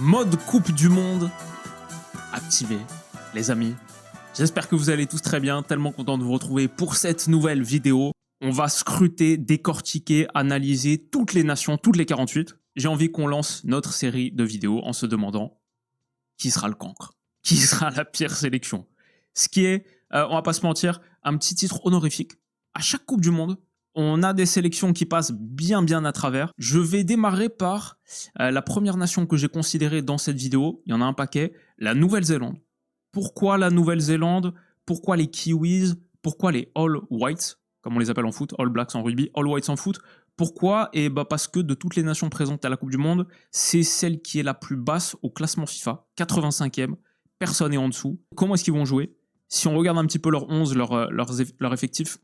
Mode Coupe du Monde activé, les amis. J'espère que vous allez tous très bien, tellement content de vous retrouver pour cette nouvelle vidéo. On va scruter, décortiquer, analyser toutes les nations, toutes les 48. J'ai envie qu'on lance notre série de vidéos en se demandant qui sera le cancre, qui sera la pire sélection. Ce qui est, on va pas se mentir, un petit titre honorifique. À chaque Coupe du Monde, on a des sélections qui passent bien à travers. Je vais démarrer par la première nation que j'ai considérée dans cette vidéo. Il y en a un paquet, la Nouvelle-Zélande. Pourquoi la Nouvelle-Zélande? Pourquoi les Kiwis? Pourquoi les All Whites, comme on les appelle en foot, All Blacks en rugby, All Whites en foot? Pourquoi? Parce que de toutes les nations présentes à la Coupe du Monde, c'est celle qui est la plus basse au classement FIFA, 85e, personne n'est en dessous. Comment est-ce qu'ils vont jouer? Si on regarde un petit peu leur 11, leur effectif,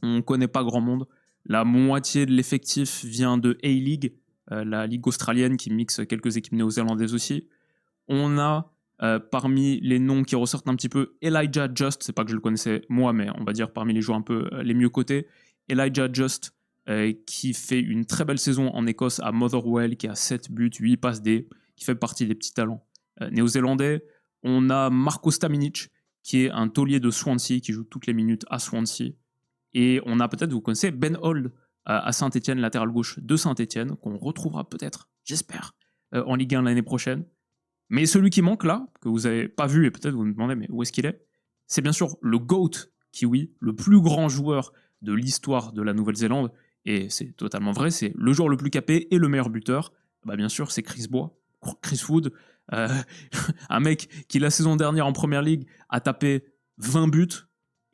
on ne connaît pas grand monde. La moitié de l'effectif vient de A-League, la ligue australienne qui mixe quelques équipes néo-zélandaises aussi. On a parmi les noms qui ressortent un petit peu Elijah Just, c'est pas que je le connaissais moi, mais on va dire parmi les joueurs un peu les mieux cotés. Elijah Just qui fait une très belle saison en Écosse à Motherwell, qui a 7 buts, 8 passes D, qui fait partie des petits talents néo-zélandais. On a Marco Staminic, qui est un taulier de Swansea, qui joue toutes les minutes à Swansea. Et on a peut-être, vous connaissez, Ben Hold à Saint-Etienne, latéral gauche de Saint-Etienne, qu'on retrouvera peut-être, j'espère, en Ligue 1 l'année prochaine. Mais celui qui manque là, que vous n'avez pas vu, et peut-être vous me demandez, mais où est-ce qu'il est? C'est bien sûr le GOAT Kiwi, le plus grand joueur de l'histoire de la Nouvelle-Zélande. Et c'est totalement vrai, c'est le joueur le plus capé et le meilleur buteur. Bah bien sûr, c'est Chris Wood, un mec qui la saison dernière en Première Ligue a tapé 20 buts,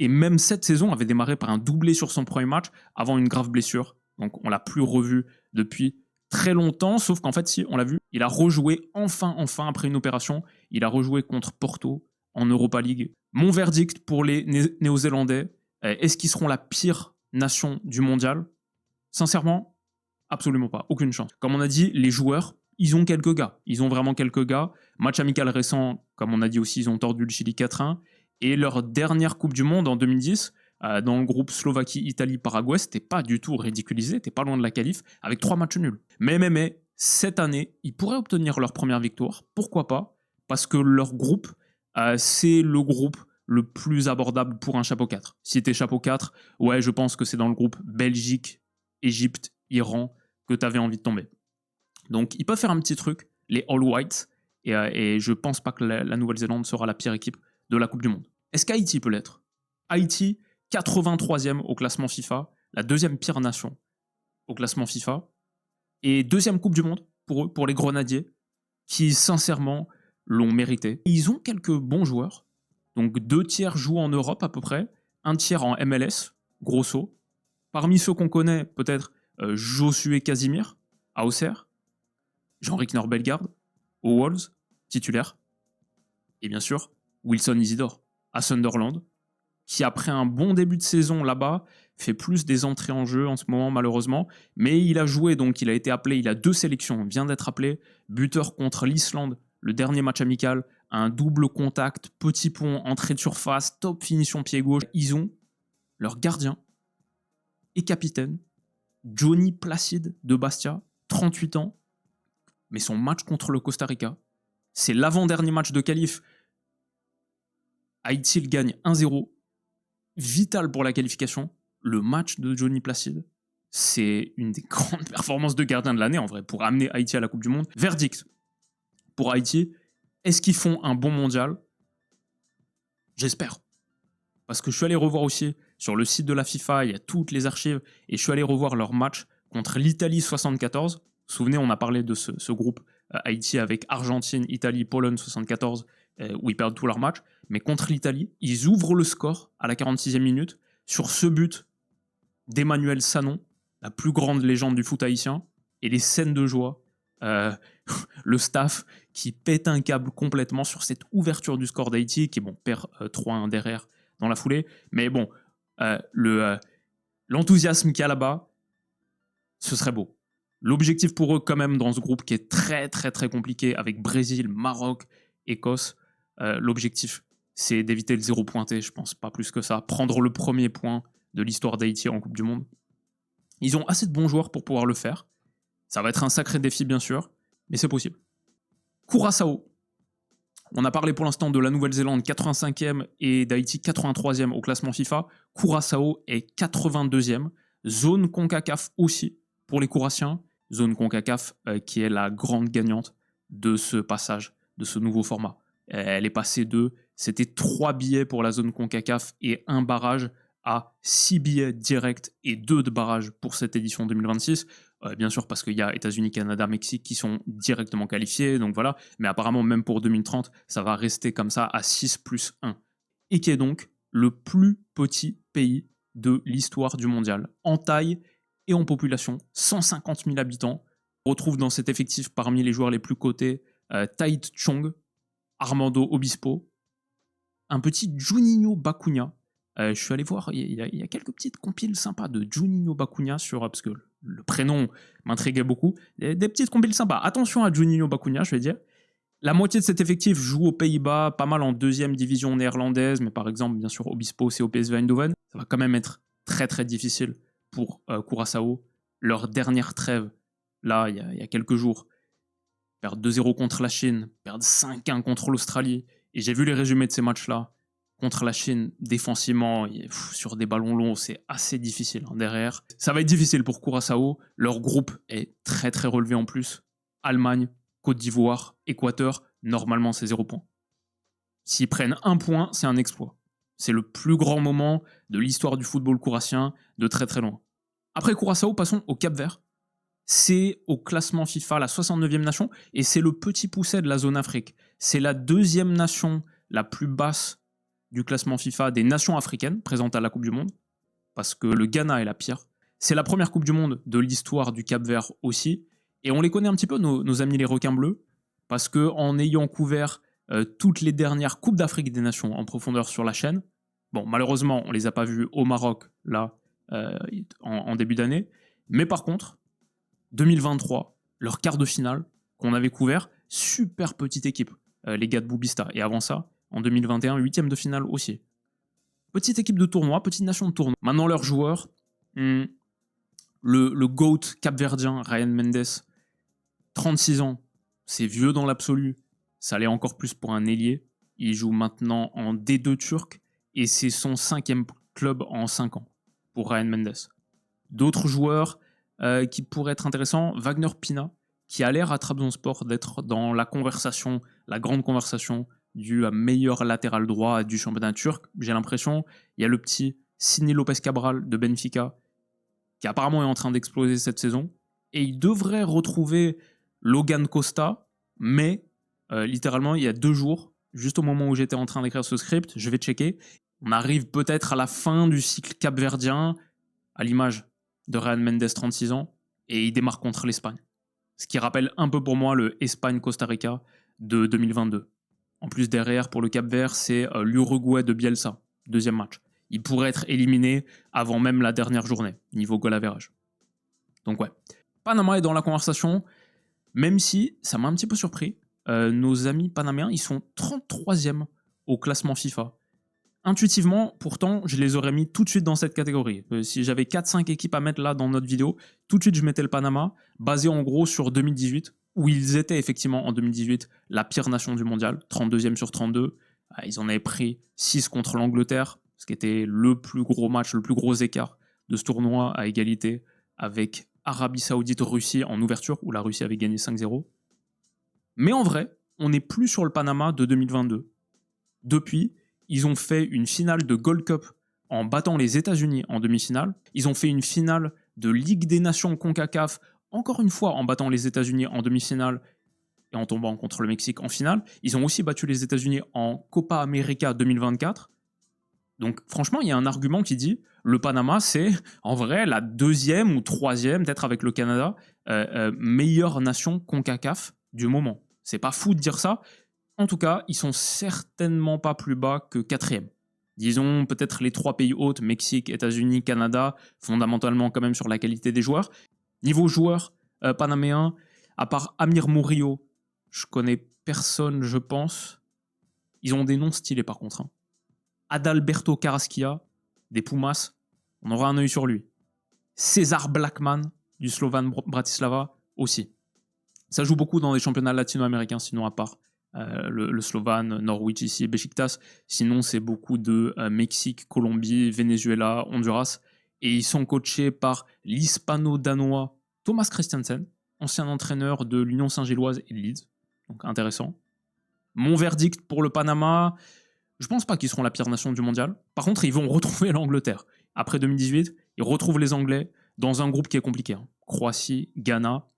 et même cette saison avait démarré par un doublé sur son premier match avant une grave blessure. Donc on l'a plus revu depuis très longtemps, sauf qu'en fait, si, on l'a vu, il a rejoué enfin, après une opération. Il a rejoué contre Porto en Europa League. Mon verdict pour les Néo-Zélandais, est-ce qu'ils seront la pire nation du mondial? Sincèrement, absolument pas, aucune chance. Comme on a dit, les joueurs, ils ont quelques gars. Ils ont vraiment quelques gars. Match amical récent, comme on a dit aussi, ils ont tordu le Chili 4-1. Et leur dernière Coupe du Monde en 2010, dans le groupe Slovaquie, Italie, Paraguay, c'était pas du tout ridiculisé, c'était pas loin de la qualif, avec 3 matchs nuls. Mais, cette année, ils pourraient obtenir leur première victoire. Pourquoi pas? Parce que leur groupe, c'est le groupe le plus abordable pour un chapeau 4. Si t'es chapeau 4, ouais, je pense que c'est dans le groupe Belgique, Égypte, Iran, que t'avais envie de tomber. Donc, ils peuvent faire un petit truc, les All Whites, et je pense pas que la Nouvelle-Zélande sera la pire équipe de la Coupe du Monde. Est-ce qu'Haïti peut l'être? Haïti, 83e au classement FIFA, la deuxième pire nation au classement FIFA, et deuxième Coupe du Monde pour eux, pour les Grenadiers, qui sincèrement l'ont mérité. Ils ont quelques bons joueurs, donc 2 tiers jouent en Europe à peu près, 1 tiers en MLS, grosso. Parmi ceux qu'on connaît, peut-être Josué Casimir, à Auxerre, Jean-Rick Norbelgard, aux Wolves, titulaire, et bien sûr, Wilson Isidore, à Sunderland, qui après un bon début de saison là-bas, fait plus des entrées en jeu en ce moment malheureusement, mais il a joué, donc il a été appelé, il a 2 sélections, il vient d'être appelé, buteur contre l'Islande, le dernier match amical, un double contact, petit pont, entrée de surface, top finition pied gauche. Ils ont leur gardien et capitaine, Johnny Placide de Bastia, 38 ans, mais son match contre le Costa Rica, c'est l'avant-dernier match de qualif. Haïti le gagne 1-0, vital pour la qualification. Le match de Johnny Placide, c'est une des grandes performances de gardien de l'année en vrai, pour amener Haïti à la Coupe du Monde. Verdict pour Haïti, est-ce qu'ils font un bon mondial? J'espère. Parce que je suis allé revoir aussi sur le site de la FIFA, il y a toutes les archives, et je suis allé revoir leur match contre l'Italie 74. Vous vous souvenez, on a parlé de ce groupe Haïti avec Argentine, Italie, Pologne 74, où ils perdent tous leurs matchs. Mais contre l'Italie, ils ouvrent le score à la 46e minute sur ce but d'Emmanuel Sanon, la plus grande légende du foot haïtien, et les scènes de joie, le staff qui pète un câble complètement sur cette ouverture du score d'Haïti, qui perd 3-1 derrière dans la foulée. Mais bon, l'enthousiasme qu'il y a là-bas, ce serait beau. L'objectif pour eux, quand même, dans ce groupe qui est très compliqué, avec Brésil, Maroc, Écosse, l'objectif, c'est d'éviter le 0 pointé, je pense, pas plus que ça. Prendre le premier point de l'histoire d'Haïti en Coupe du Monde. Ils ont assez de bons joueurs pour pouvoir le faire. Ça va être un sacré défi, bien sûr, mais c'est possible. Curaçao. On a parlé pour l'instant de la Nouvelle-Zélande 85e et d'Haïti 83e au classement FIFA. Curaçao est 82e. Zone CONCACAF aussi pour les Curaçaos. Zone CONCACAF qui est la grande gagnante de ce passage, de ce nouveau format. Elle est passée c'était 3 billets pour la zone CONCACAF et 1 barrage à 6 billets directs et 2 de barrage pour cette édition 2026. Bien sûr parce qu'il y a États-Unis, Canada, Mexique qui sont directement qualifiés, donc voilà. Mais apparemment, même pour 2030, ça va rester comme ça à 6 plus 1. Et qui est donc le plus petit pays de l'histoire du mondial, en taille et en population, 150 000 habitants. On retrouve dans cet effectif parmi les joueurs les plus cotés Tahith Chong, Armando Obispo, un petit Juninho Bacuna. Je suis allé voir, il y a quelques petites compiles sympas de Juninho Bacuna parce que le prénom m'intriguait beaucoup. Des petites compiles sympas. Attention à Juninho Bacuna, je vais dire. La moitié de cet effectif joue aux Pays-Bas, pas mal en 2e division néerlandaise, mais par exemple, bien sûr, Obispo, c'est au PSV Eindhoven. Ça va quand même être très très difficile pour Curaçao. Leur dernière trêve, là, il y a quelques jours, perdre 2-0 contre la Chine, perdre 5-1 contre l'Australie. Et j'ai vu les résumés de ces matchs-là. Contre la Chine, défensivement, sur des ballons longs, c'est assez difficile derrière. Ça va être difficile pour Curaçao. Leur groupe est très très relevé en plus. Allemagne, Côte d'Ivoire, Équateur, normalement c'est 0 points. S'ils prennent 1 point, c'est un exploit. C'est le plus grand moment de l'histoire du football curaçien de très très loin. Après Curaçao, passons au Cap-Vert. C'est au classement FIFA la 69e nation et c'est le petit pousset de la zone Afrique. C'est la 2e nation la plus basse du classement FIFA des nations africaines présentes à la Coupe du Monde, parce que le Ghana est la pire. C'est la première Coupe du Monde de l'histoire du Cap-Vert aussi, et on les connaît un petit peu, nos amis les requins bleus, parce qu'en ayant couvert toutes les dernières Coupes d'Afrique des Nations en profondeur sur la chaîne, bon, malheureusement, on les a pas vus au Maroc, là, en début d'année, mais par contre, 2023, leur quart de finale qu'on avait couvert, super petite équipe, les gars de Boubista, et avant ça, en 2021, 8e de finale aussi. Petite équipe de tournoi, petite nation de tournoi. Maintenant, leurs joueurs, le GOAT capverdien, Ryan Mendes, 36 ans, c'est vieux dans l'absolu. Ça l'est encore plus pour un ailier. Il joue maintenant en D2 turc et c'est son 5e club en 5 ans pour Ryan Mendes. D'autres joueurs qui pourraient être intéressants, Wagner Pina, qui a l'air à Trabzonspor d'être dans la conversation, la grande conversation du meilleur latéral droit du championnat turc. J'ai l'impression, il y a le petit Sidney Lopez Cabral de Benfica, qui apparemment est en train d'exploser cette saison, et il devrait retrouver Logan Costa, mais littéralement, il y a 2 jours, juste au moment où j'étais en train d'écrire ce script, je vais checker, on arrive peut-être à la fin du cycle capverdien, à l'image de Ryan Mendes, 36 ans, et il démarre contre l'Espagne. Ce qui rappelle un peu pour moi le Espagne-Costa Rica de 2022. En plus, derrière, pour le Cap-Vert, c'est l'Uruguay de Bielsa, 2e match. Il pourrait être éliminé avant même la dernière journée, niveau goal average. Donc ouais, Panama est dans la conversation, même si ça m'a un petit peu surpris. Nos amis panaméens, ils sont 33e au classement FIFA. Intuitivement, pourtant, je les aurais mis tout de suite dans cette catégorie. Si j'avais 4-5 équipes à mettre là dans notre vidéo, tout de suite je mettais le Panama, basé en gros sur 2018, où ils étaient effectivement en 2018 la pire nation du mondial, 32e sur 32. Ils en avaient pris 6 contre l'Angleterre, ce qui était le plus gros match, le plus gros écart de ce tournoi à égalité avec Arabie Saoudite-Russie en ouverture, où la Russie avait gagné 5-0. Mais en vrai, on n'est plus sur le Panama de 2022. Depuis, ils ont fait une finale de Gold Cup en battant les États-Unis en demi-finale. Ils ont fait une finale de Ligue des Nations CONCACAF, encore une fois en battant les États-Unis en demi-finale et en tombant contre le Mexique en finale. Ils ont aussi battu les États-Unis en Copa América 2024. Donc franchement, il y a un argument qui dit le Panama, c'est en vrai la 2e ou 3e, peut-être avec le Canada, meilleure nation CONCACAF du moment. C'est pas fou de dire ça. En tout cas, ils sont certainement pas plus bas que 4e. Disons peut-être les 3 pays hôtes, Mexique, États-Unis, Canada, fondamentalement quand même sur la qualité des joueurs. Niveau joueurs panaméens, à part Amir Murillo, je connais personne, je pense. Ils ont des noms stylés par contre. Adalberto Carrasquilla, des Pumas, on aura un œil sur lui. César Blackman, du Slovan Bratislava, aussi. Ça joue beaucoup dans les championnats latino-américains, sinon à part le Slovan, Norwich ici, Besiktas. Sinon, c'est beaucoup de Mexique, Colombie, Venezuela, Honduras. Et ils sont coachés par l'hispano-danois Thomas Christiansen, ancien entraîneur de l'Union Saint-Gilloise et de Leeds. Donc intéressant. Mon verdict pour le Panama, je pense pas qu'ils seront la pire nation du mondial. Par contre, ils vont retrouver l'Angleterre. Après 2018, ils retrouvent les Anglais dans un groupe qui est compliqué. Croatie, Ghana.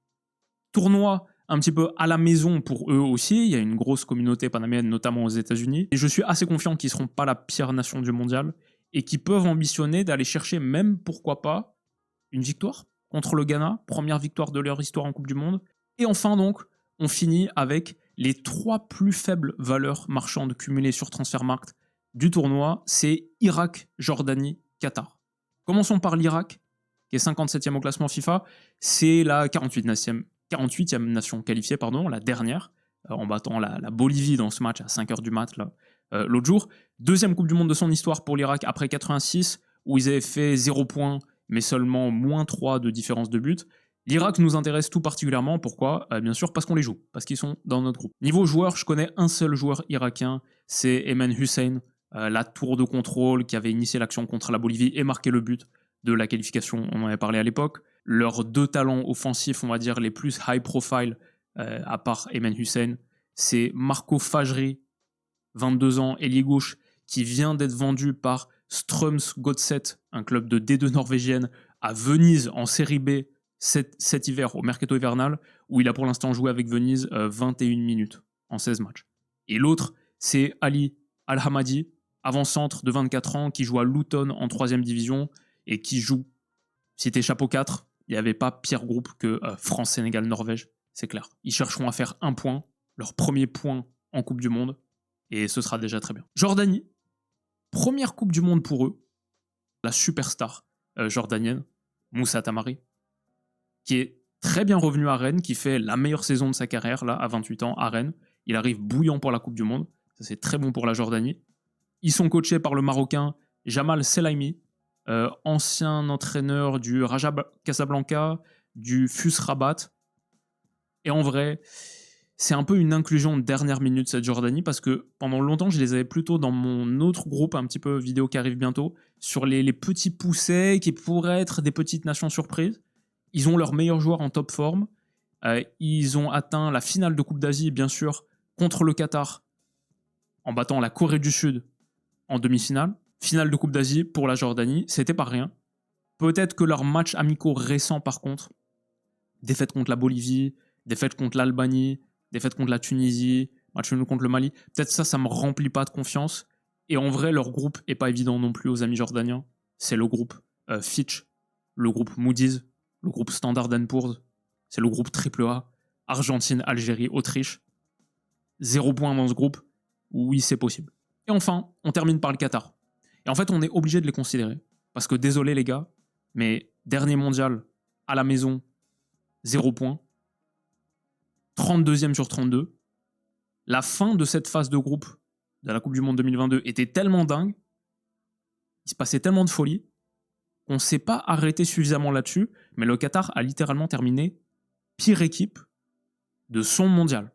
Tournoi un petit peu à la maison pour eux aussi. Il y a une grosse communauté panaméenne, notamment aux États-Unis. Et je suis assez confiant qu'ils ne seront pas la pire nation du mondial et qu'ils peuvent ambitionner d'aller chercher même, pourquoi pas, une victoire contre le Ghana. Première victoire de leur histoire en Coupe du Monde. Et enfin donc, on finit avec les 3 plus faibles valeurs marchandes cumulées sur Transfermarkt du tournoi. C'est Irak, Jordanie, Qatar. Commençons par l'Irak, qui est 57e au classement FIFA. C'est la 48e nation qualifiée, la dernière, en battant la Bolivie dans ce match à 5h du mat l'autre jour. Deuxième Coupe du Monde de son histoire pour l'Irak après 86, où ils avaient fait 0 points, mais seulement -3 de différence de but. L'Irak nous intéresse tout particulièrement. Pourquoi ? Bien sûr parce qu'on les joue, parce qu'ils sont dans notre groupe. Niveau joueur, je connais un seul joueur irakien, c'est Ayman Hussein, la tour de contrôle qui avait initié l'action contre la Bolivie et marqué le but de la qualification, on en avait parlé à l'époque. Leurs 2 talents offensifs, on va dire, les plus high profile, à part Ayman Hussein, c'est Marco Fajri, 22 ans, ailier gauche, qui vient d'être vendu par Strøms Godset, un club de D2 norvégienne, à Venise en série B cet hiver, au mercato hivernal, où il a pour l'instant joué avec Venise 21 minutes en 16 matchs. Et l'autre, c'est Ali Al-Hamadi, avant-centre de 24 ans, qui joue à Luton en 3e division et qui joue. Si t'es chapeau 4, il n'y avait pas pire groupe que France, Sénégal, Norvège, c'est clair. Ils chercheront à faire 1 point, leur premier point en Coupe du Monde, et ce sera déjà très bien. Jordanie, première Coupe du Monde pour eux, la superstar jordanienne, Moussa Tamari, qui est très bien revenu à Rennes, qui fait la meilleure saison de sa carrière, là, à 28 ans, à Rennes. Il arrive bouillant pour la Coupe du Monde, ça c'est très bon pour la Jordanie. Ils sont coachés par le Marocain Jamal Selaimi, ancien entraîneur du Raja Casablanca, du FUS Rabat. Et en vrai, c'est un peu une inclusion de dernière minute cette Jordanie, parce que pendant longtemps, je les avais plutôt dans mon autre groupe, un petit peu vidéo qui arrive bientôt, sur les petits poussets qui pourraient être des petites nations surprises. Ils ont leurs meilleurs joueurs en top forme. Ils ont atteint la finale de Coupe d'Asie, bien sûr, contre le Qatar, en battant la Corée du Sud en demi-finale. Finale de Coupe d'Asie pour la Jordanie, c'était pas rien. Peut-être que leurs matchs amicaux récents, par contre, défaite contre la Bolivie, défaite contre l'Albanie, défaite contre la Tunisie, match nul contre le Mali, peut-être ça me remplit pas de confiance. Et en vrai, leur groupe est pas évident non plus aux amis jordaniens. C'est le groupe Fitch, le groupe Moody's, le groupe Standard & Poor's, c'est le groupe AAA, Argentine, Algérie, Autriche. 0 point dans ce groupe, oui c'est possible. Et enfin, on termine par le Qatar. Et en fait, on est obligé de les considérer. Parce que désolé les gars, mais dernier mondial à la maison, 0 point. 32e sur 32. La fin de cette phase de groupe de la Coupe du Monde 2022 était tellement dingue, il se passait tellement de folie, qu'on ne s'est pas arrêté suffisamment là-dessus, mais le Qatar a littéralement terminé pire équipe de son mondial.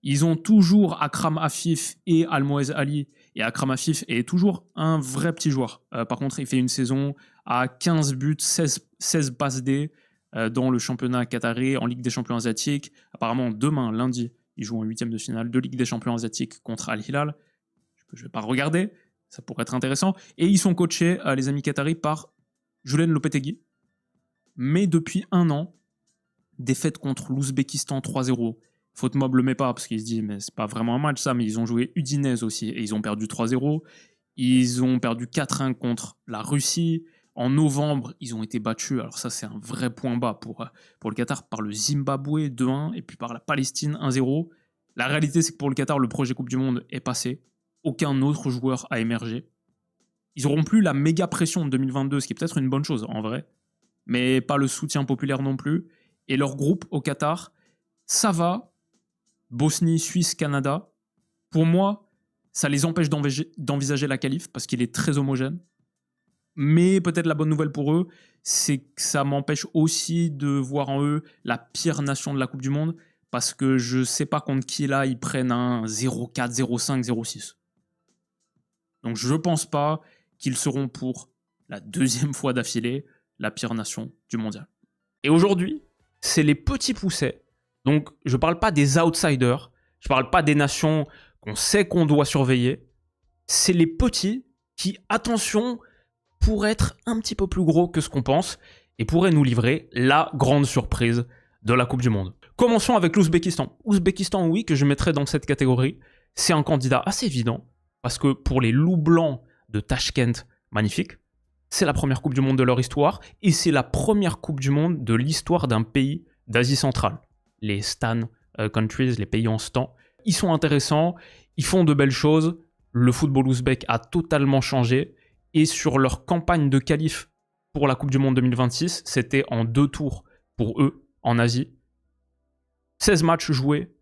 Ils ont toujours Akram Afif et Almoez Ali, et Akram Afif est toujours un vrai petit joueur. Par contre, il fait une saison à 15 buts, 16 passes D dans le championnat qatari, en Ligue des champions asiatiques. Apparemment, demain, lundi, ils jouent en 8e de finale de Ligue des champions asiatiques contre Al Hilal. Je ne vais pas regarder, ça pourrait être intéressant. Et ils sont coachés, les amis qataris, par Julen Lopetegui. Mais depuis 1 an, défaite contre l'Ouzbékistan 3-0. Faute mob le met pas parce qu'il se dit mais c'est pas vraiment un match ça, mais ils ont joué Udinese aussi et ils ont perdu 3-0. Ils ont perdu 4-1 contre la Russie. En novembre, ils ont été battus, alors ça c'est un vrai point bas pour le Qatar, par le Zimbabwe 2-1 et puis par la Palestine 1-0. La réalité c'est que pour le Qatar, le projet Coupe du Monde est passé. Aucun autre joueur a émergé. Ils n'auront plus la méga pression de 2022, ce qui est peut-être une bonne chose en vrai, mais pas le soutien populaire non plus. Et leur groupe au Qatar, ça va. Bosnie, Suisse, Canada. Pour moi, ça les empêche d'envisager la qualif parce qu'il est très homogène. Mais peut-être la bonne nouvelle pour eux, c'est que ça m'empêche aussi de voir en eux la pire nation de la Coupe du Monde, parce que je sais pas contre qui là ils prennent un 0-4, 0-5, 0-6. Donc je pense pas qu'ils seront pour la deuxième fois d'affilée la pire nation du mondial. Et aujourd'hui, c'est les petits poussets. Donc je parle pas des outsiders, je parle pas des nations qu'on sait qu'on doit surveiller. C'est les petits qui, attention, pourraient être un petit peu plus gros que ce qu'on pense et pourraient nous livrer la grande surprise de la Coupe du Monde. Commençons avec l'Ouzbékistan. Ouzbékistan, oui, que je mettrais dans cette catégorie. C'est un candidat assez évident parce que pour les loups blancs de Tashkent, magnifique, c'est la première Coupe du Monde de leur histoire et c'est la première Coupe du Monde de l'histoire d'un pays d'Asie centrale. Les Stan countries, les pays en stan, ils sont intéressants, ils font de belles choses. Le football ouzbek a totalement changé. Et sur leur campagne de qualif pour la Coupe du Monde 2026, c'était en 2 tours pour eux, en Asie. 16 matchs joués,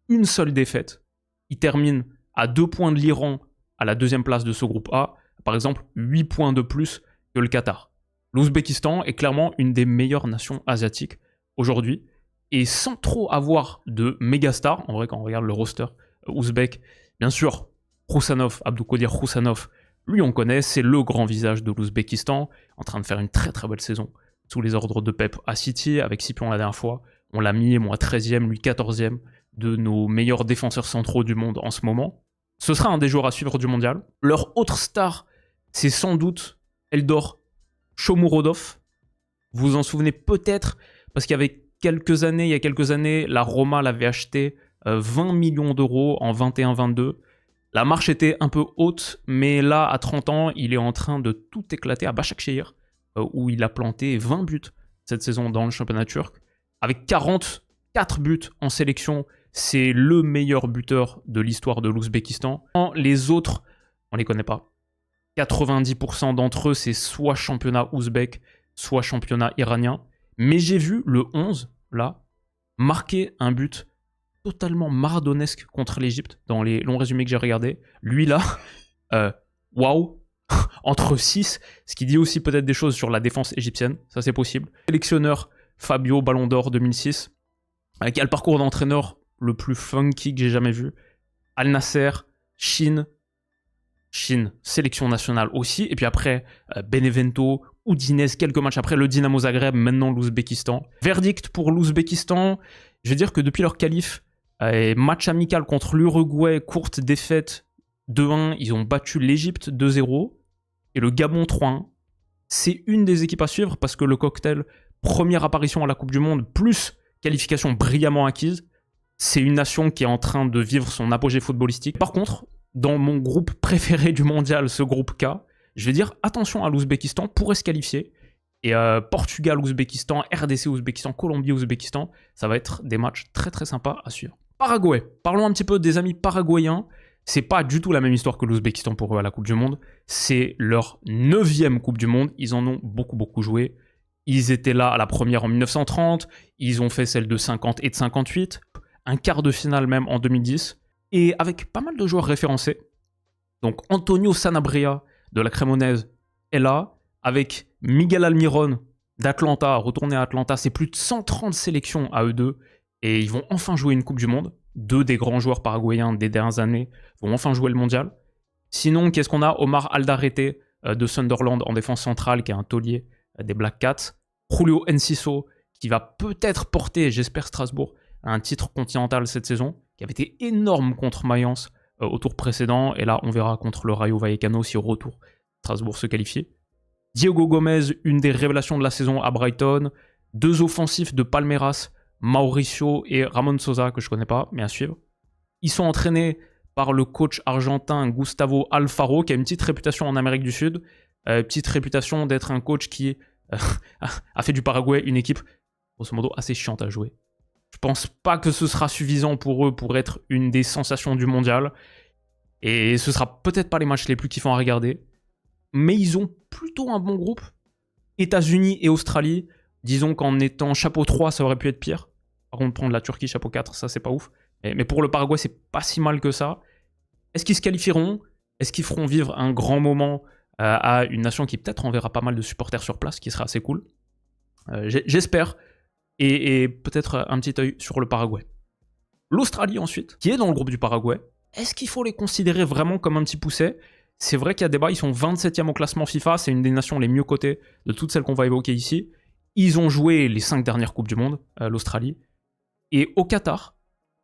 une seule défaite. Ils terminent à 2 points de l'Iran à la 2e place de ce groupe A. Par exemple, 8 points de plus que le Qatar. L'Ouzbékistan est clairement une des meilleures nations asiatiques aujourd'hui. Et sans trop avoir de méga stars, en vrai, quand on regarde le roster ouzbek, bien sûr, Roussanov, Abdoukodir Roussanov, lui on connaît, c'est le grand visage de l'Ouzbékistan, en train de faire une très très belle saison sous les ordres de Pep à City, avec Sipion la dernière fois. On l'a mis, moi 13e, lui 14e, de nos meilleurs défenseurs centraux du monde en ce moment. Ce sera un des joueurs à suivre du mondial. Leur autre star, c'est sans doute Eldor Shomurodov. Vous vous en souvenez peut-être, parce qu'il y a quelques années, la Roma l'avait acheté 20 millions d'euros en 21-22. La marche était un peu haute, mais là, à 30 ans, il est en train de tout éclater à Başakşehir, où il a planté 20 buts cette saison dans le championnat turc. Avec 44 buts en sélection, c'est le meilleur buteur de l'histoire de l'Ouzbékistan. Les autres, on les connaît pas. 90% d'entre eux, c'est soit championnat ouzbek, soit championnat iranien. Mais j'ai vu le 11, là, marquer un but totalement maradonesque contre l'Égypte dans les longs résumés que j'ai regardés. Lui là, waouh, entre 6, ce qui dit aussi peut-être des choses sur la défense égyptienne, ça c'est possible. Sélectionneur Fabio Ballon d'Or 2006, qui a le parcours d'entraîneur le plus funky que j'ai jamais vu. Al Nasser, Chine, sélection nationale aussi, et puis après Benevento, Udinese, quelques matchs après, le Dynamo Zagreb, maintenant l'Ouzbékistan. Verdict pour l'Ouzbékistan, je veux dire que depuis leur qualif, match amical contre l'Uruguay, courte défaite 2-1, ils ont battu l'Égypte 2-0 et le Gabon 3-1. C'est une des équipes à suivre parce que le cocktail, première apparition à la Coupe du Monde, plus qualification brillamment acquise, c'est une nation qui est en train de vivre son apogée footballistique. Par contre, dans mon groupe préféré du mondial, ce groupe K, je vais dire attention à l'Ouzbékistan pourrait se qualifier. Et Portugal, Ouzbékistan, RDC, Ouzbékistan, Colombie, Ouzbékistan, ça va être des matchs très très sympas à suivre. Paraguay, parlons un petit peu des amis paraguayens. C'est pas du tout la même histoire que l'Ouzbékistan pour eux à la Coupe du Monde. C'est leur 9e Coupe du Monde. Ils en ont beaucoup joué. Ils étaient là à la première en 1930. Ils ont fait celle de 50 et de 58. Un quart de finale même en 2010. Et avec pas mal de joueurs référencés. Donc Antonio Sanabria de la Cremonese est là. Avec Miguel Almiron d'Atlanta, retourné à Atlanta. C'est plus de 130 sélections à eux deux. Et ils vont enfin jouer une Coupe du Monde. 2 des grands joueurs paraguayens des dernières années vont enfin jouer le mondial. Sinon, qu'est-ce qu'on a? Omar Aldarete de Sunderland en défense centrale, qui est un taulier des Black Cats. Julio Enciso, qui va peut-être porter, j'espère, Strasbourg à un titre continental cette saison, qui avait été énorme contre Mayence au tour précédent. Et là, on verra contre le Rayo Vallecano si au retour Strasbourg se qualifie. Diego Gomez, une des révélations de la saison à Brighton. 2 offensifs de Palmeiras, Mauricio et Ramon Sosa, que je ne connais pas, mais à suivre. Ils sont entraînés par le coach argentin Gustavo Alfaro, qui a une petite réputation en Amérique du Sud. Petite réputation d'être un coach qui a fait du Paraguay une équipe, grosso modo, assez chiante à jouer. Je pense pas que ce sera suffisant pour eux pour être une des sensations du mondial. Et ce sera peut-être pas les matchs les plus kiffants à regarder. Mais ils ont plutôt un bon groupe. États-Unis et Australie, disons qu'en étant chapeau 3, ça aurait pu être pire. Par contre, prendre la Turquie chapeau 4, ça c'est pas ouf. Mais pour le Paraguay, c'est pas si mal que ça. Est-ce qu'ils se qualifieront? Est-ce qu'ils feront vivre un grand moment à une nation qui peut-être enverra pas mal de supporters sur place, qui sera assez cool. J'espère. Et peut-être un petit œil sur le Paraguay. L'Australie ensuite, qui est dans le groupe du Paraguay. Est-ce qu'il faut les considérer vraiment comme un petit pousset? C'est vrai qu'il y a débat, ils sont 27e au classement FIFA, c'est une des nations les mieux cotées de toutes celles qu'on va évoquer ici. Ils ont joué les 5 dernières Coupes du Monde, l'Australie. Et au Qatar,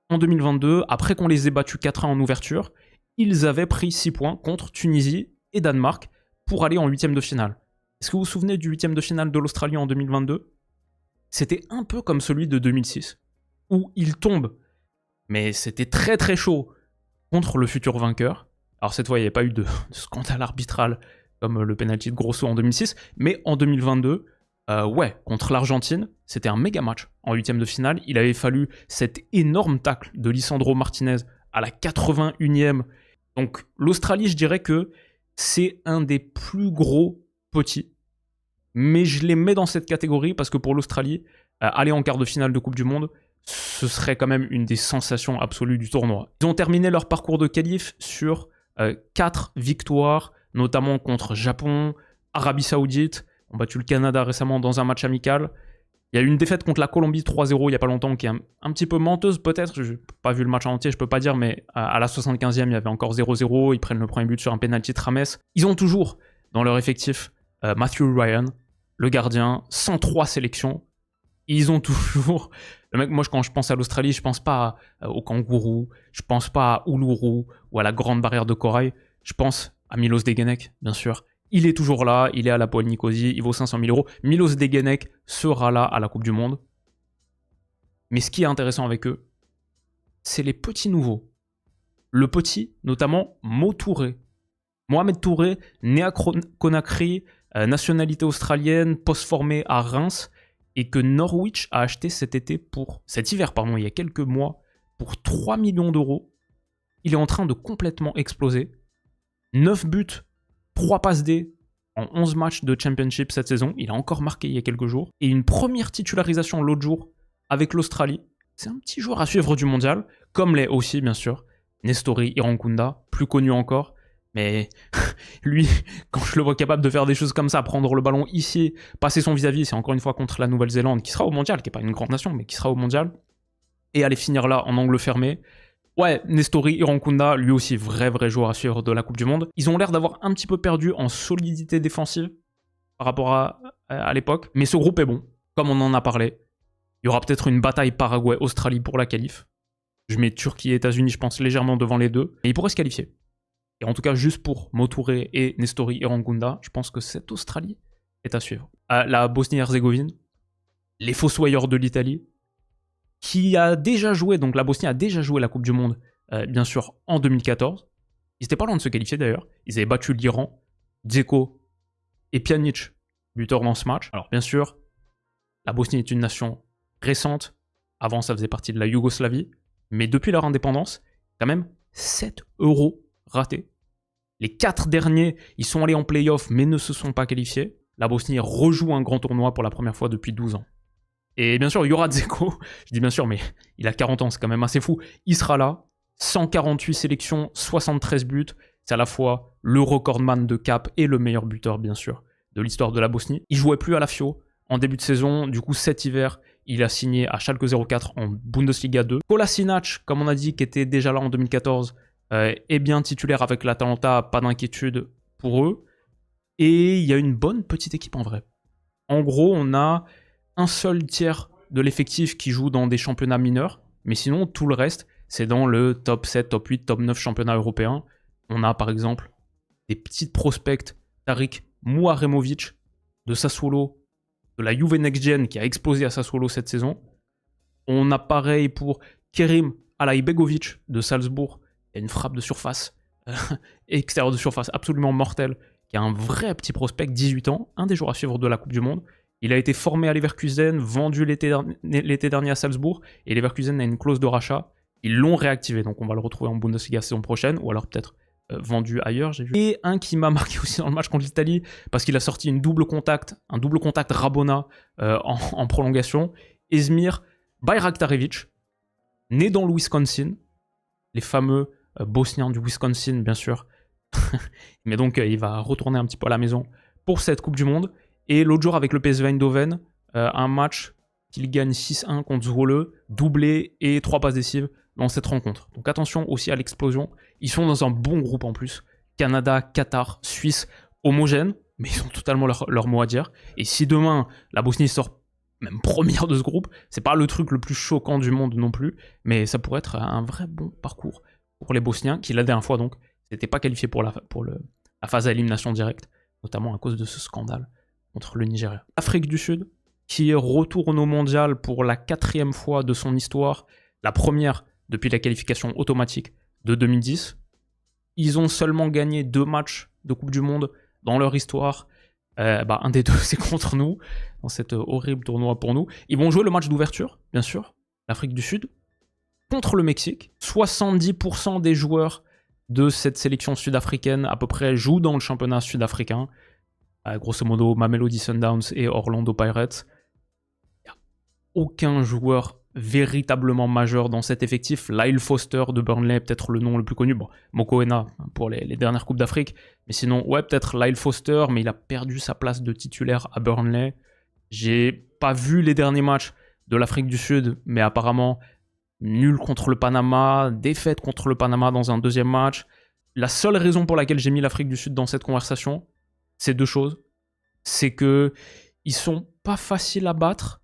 en 2022, après qu'on les ait battus 4-1 en ouverture, ils avaient pris 6 points contre Tunisie et Danemark pour aller en 8e de finale. Est-ce que vous vous souvenez du 8e de finale de l'Australie en 2022? C'était un peu comme celui de 2006, où ils tombent, mais c'était très très chaud contre le futur vainqueur. Alors cette fois, il n'y avait pas eu de scandale arbitral comme le penalty de Grosso en 2006, mais en 2022, contre l'Argentine, c'était un méga match en 8e de finale. Il avait fallu cet énorme tacle de Lisandro Martinez à la 81e. Donc l'Australie, je dirais que c'est un des plus gros petits, mais je les mets dans cette catégorie parce que pour l'Australie, aller en quart de finale de Coupe du Monde, ce serait quand même une des sensations absolues du tournoi. Ils ont terminé leur parcours de qualif sur 4 victoires, notamment contre Japon, Arabie Saoudite, ont battu le Canada récemment dans un match amical. Il y a eu une défaite contre la Colombie 3-0 il n'y a pas longtemps, qui est un petit peu menteuse peut-être, je n'ai pas vu le match en entier, je peux pas dire, mais à la 75e, il y avait encore 0-0, ils prennent le premier but sur un penalty de Rames. Ils ont toujours dans leur effectif Matthew Ryan, le gardien, 103 sélections. Ils ont toujours... Le mec, moi, quand je pense à l'Australie, je pense pas au kangourou, je pense pas à Uluru ou à la grande barrière de corail, je pense à Milos Degenek, bien sûr. Il est toujours là, il est à la Poel Nicosie, il vaut 500 000 €. Milos Degenek sera là à la Coupe du Monde. Mais ce qui est intéressant avec eux, c'est les petits nouveaux. Le petit, notamment Mo Touré. Mohamed Touré, né à Conakry, nationalité australienne, post-formé à Reims, et que Norwich a acheté cet hiver, il y a quelques mois, pour 3 millions d'euros. Il est en train de complètement exploser. 9 buts, 3 passes D en 11 matchs de Championship cette saison. Il a encore marqué il y a quelques jours. Et une première titularisation l'autre jour avec l'Australie. C'est un petit joueur à suivre du mondial, comme l'est aussi, bien sûr, Nestori Irankunda, plus connu encore. Mais lui, quand je le vois capable de faire des choses comme ça, prendre le ballon ici, passer son vis-à-vis, c'est encore une fois contre la Nouvelle-Zélande, qui sera au mondial, qui n'est pas une grande nation, mais qui sera au mondial, et aller finir là en angle fermé. Ouais, Nestori Irankunda, lui aussi, vrai joueur à suivre de la Coupe du Monde. Ils ont l'air d'avoir un petit peu perdu en solidité défensive par rapport à l'époque, mais ce groupe est bon, comme on en a parlé. Il y aura peut-être une bataille Paraguay-Australie pour la qualif. Je mets Turquie et États-Unis, je pense, légèrement devant les deux, et ils pourraient se qualifier. Et en tout cas, juste pour Mo Touré et Nestori Irankunda, je pense que cette Australie est à suivre. La Bosnie-Herzégovine, les Fossoyeurs de l'Italie, qui a déjà joué, donc la Bosnie a déjà joué la Coupe du Monde, bien sûr, en 2014. Ils n'étaient pas loin de se qualifier d'ailleurs. Ils avaient battu l'Iran, Dzeko et Pjanic, buteurs dans ce match. Alors bien sûr, la Bosnie est une nation récente. Avant, ça faisait partie de la Yougoslavie. Mais depuis leur indépendance, quand même 7 euros ratés. Les 4 derniers, ils sont allés en play-off mais ne se sont pas qualifiés. La Bosnie rejoue un grand tournoi pour la première fois depuis 12 ans. Et bien sûr, il y aura Dzeko. Je dis bien sûr, mais il a 40 ans, c'est quand même assez fou. Il sera là. 148 sélections, 73 buts. C'est à la fois le recordman de cap et le meilleur buteur, bien sûr, de l'histoire de la Bosnie. Il jouait plus à la Fio en début de saison. Du coup, cet hiver, il a signé à Schalke 04 en Bundesliga 2. Kolasinac, comme on a dit, qui était déjà là en 2014, est bien titulaire avec l'Atalanta, pas d'inquiétude pour eux. Et il y a une bonne petite équipe en vrai. En gros, on a un seul tiers de l'effectif qui joue dans des championnats mineurs, mais sinon, tout le reste, c'est dans le top 7, top 8, top 9 championnats européens. On a par exemple des petites prospects, Tarik Muharemovic de Sassuolo, de la Juve Next Gen qui a explosé à Sassuolo cette saison. On a pareil pour Kerim Alaibegovic de Salzbourg, il y a une frappe de surface, extérieure de surface absolument mortelle, qui a un vrai petit prospect, 18 ans, un des joueurs à suivre de la Coupe du Monde. Il a été formé à Leverkusen, vendu l'été dernier à Salzbourg, et Leverkusen a une clause de rachat. Ils l'ont réactivé, donc on va le retrouver en Bundesliga saison prochaine, ou alors peut-être vendu ailleurs, j'ai vu. Et un qui m'a marqué aussi dans le match contre l'Italie, parce qu'il a sorti un double contact Rabona en prolongation, Esmir Bayraktarevic, né dans le Wisconsin, les fameux Bosniens du Wisconsin, bien sûr, Mais donc, il va retourner un petit peu à la maison pour cette Coupe du Monde. Et l'autre jour, avec le PSV Eindhoven, un match qu'il gagne 6-1 contre Zwolle, doublé et 3 passes décisives dans cette rencontre. Donc attention aussi à l'explosion. Ils sont dans un bon groupe en plus. Canada, Qatar, Suisse, homogènes, mais ils ont totalement leur mot à dire. Et si demain, la Bosnie sort même première de ce groupe, c'est pas le truc le plus choquant du monde non plus, mais ça pourrait être un vrai bon parcours pour les Bosniens, qui la dernière fois donc n'étaient pas qualifiés pour la phase à élimination directe, notamment à cause de ce scandale contre le Nigeria. L'Afrique du Sud, qui retourne au mondial pour la 4e fois de son histoire, la première depuis la qualification automatique de 2010. Ils ont seulement gagné 2 matchs de Coupe du Monde dans leur histoire. Un des 2, c'est contre nous, dans cet horrible tournoi pour nous. Ils vont jouer le match d'ouverture, bien sûr, l'Afrique du Sud, contre le Mexique. 70% des joueurs de cette sélection sud-africaine, à peu près, jouent dans le championnat sud-africain. Grosso modo, Mamelodi Sundowns et Orlando Pirates. Il n'y a aucun joueur véritablement majeur dans cet effectif. Lyle Foster de Burnley, peut-être le nom le plus connu. Bon, Mokoena pour les dernières Coupes d'Afrique. Mais sinon, ouais, peut-être Lyle Foster, mais il a perdu sa place de titulaire à Burnley. J'ai pas vu les derniers matchs de l'Afrique du Sud, mais apparemment, nul contre le Panama, défaite contre le Panama dans un deuxième match. La seule raison pour laquelle j'ai mis l'Afrique du Sud dans cette conversation, c'est 2 choses. C'est que ils sont pas faciles à battre.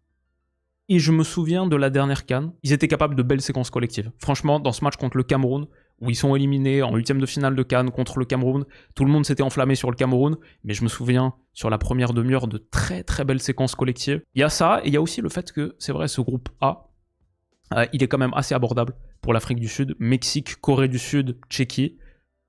Et je me souviens de la dernière CAN, ils étaient capables de belles séquences collectives. Franchement, dans ce match contre le Cameroun, où ils sont éliminés en 8e de finale de CAN contre le Cameroun, tout le monde s'était enflammé sur le Cameroun, mais je me souviens sur la première demi-heure de très très belles séquences collectives. Il y a ça, et il y a aussi le fait que, c'est vrai, ce groupe A, il est quand même assez abordable pour l'Afrique du Sud. Mexique, Corée du Sud, Tchéquie.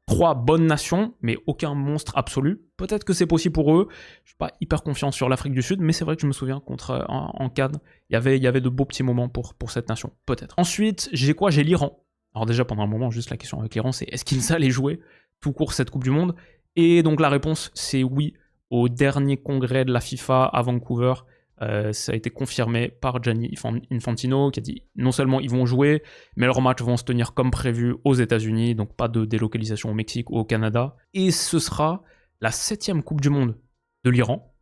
3 bonnes nations, mais aucun monstre absolu. Peut-être que c'est possible pour eux. Je suis pas hyper confiant sur l'Afrique du Sud, mais c'est vrai que je me souviens en CAN, il y avait de beaux petits moments pour cette nation. Peut-être. Ensuite, j'ai quoi? J'ai l'Iran. Alors déjà, pendant un moment, juste la question avec l'Iran, c'est est-ce qu'ils allaient jouer tout court cette Coupe du Monde? Et donc la réponse, c'est oui. Au dernier congrès de la FIFA à Vancouver, ça a été confirmé par Gianni Infantino qui a dit non seulement ils vont jouer, mais leurs matchs vont se tenir comme prévu aux États-Unis, donc pas de délocalisation au Mexique ou au Canada. Et ce sera la 7e Coupe du Monde de l'Iran